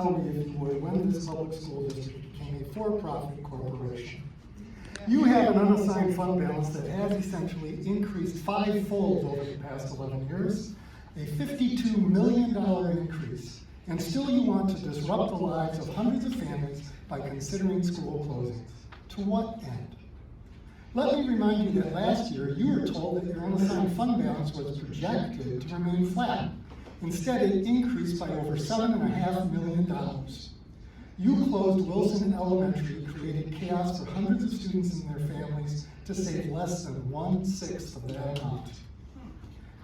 tell me, if you would, when this public school district became a for-profit corporation. You have an unassigned fund balance that has essentially increased five-fold over the past 11 years, a $52 million increase, and still you want to disrupt the lives of hundreds of families by considering school closings. To what end? Let me remind you that last year you were told that your unassigned fund balance was projected to remain flat. Instead, it increased by over $7.5 million. You closed Wilson Elementary, created chaos for hundreds of students and their families to save less than 1/6 of that amount.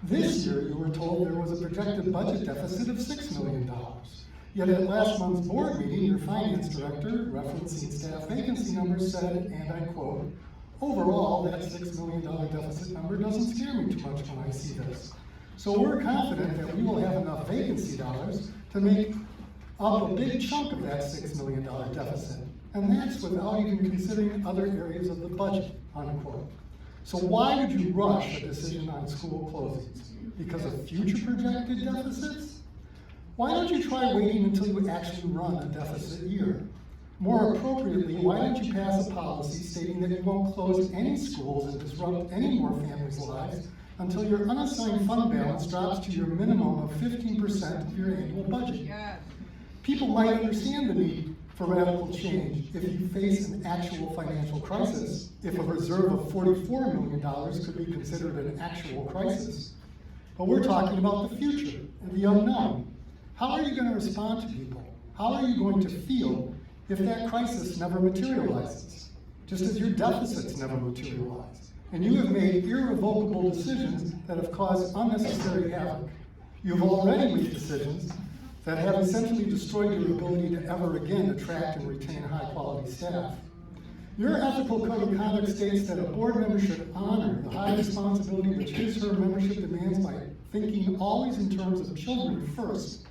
This year, you were told there was a projected budget deficit of $6 million. Yet at last month's board meeting, your finance director, referencing staff vacancy numbers, said, and I quote, "Overall, that $6 million deficit number doesn't scare me too much when I see this. So we're confident that we will have enough vacancy dollars to make up a big chunk of that $6 million deficit. And that's without even considering other areas of the budget," unquote. So why would you rush a decision on school closings? Because of future projected deficits? Why don't you try waiting until you actually run a deficit year? More appropriately, why don't you pass a policy stating that you won't close any schools and disrupt any more families' lives until your unassigned fund balance drops to your minimum of 15% of your annual budget? Yes. People might understand the need for radical change if you face an actual financial crisis, if a reserve of $44 million could be considered an actual crisis. But we're talking about the future and the unknown. How are you going to respond to people? How are you going to feel if that crisis never materializes? Just as your deficits never materialize. And you have made irrevocable decisions that have caused unnecessary havoc. You have already made decisions that have essentially destroyed your ability to ever again attract and retain high-quality staff. Your ethical code of conduct states that a board member should honor the high responsibility which his/her membership demands by thinking always in terms of children first,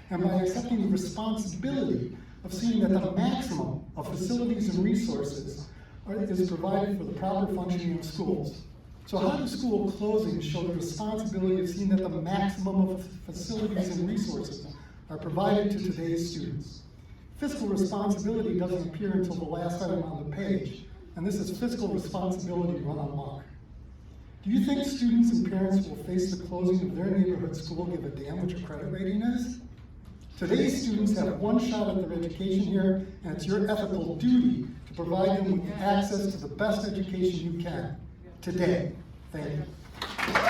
and by accepting the responsibility of seeing that the maximum of facilities and resources is provided for the proper functioning of schools. So how do school closings show the responsibility of seeing that the maximum of facilities and resources are provided to today's students? Fiscal responsibility doesn't appear until the last item on the page, and this is fiscal responsibility run amok. Do you think students and parents will face the closing of their neighborhood school give a damn what your credit rating is? Today's students have one shot at their education here, and it's your ethical duty to provide them with access to the best education you can today. Thank you.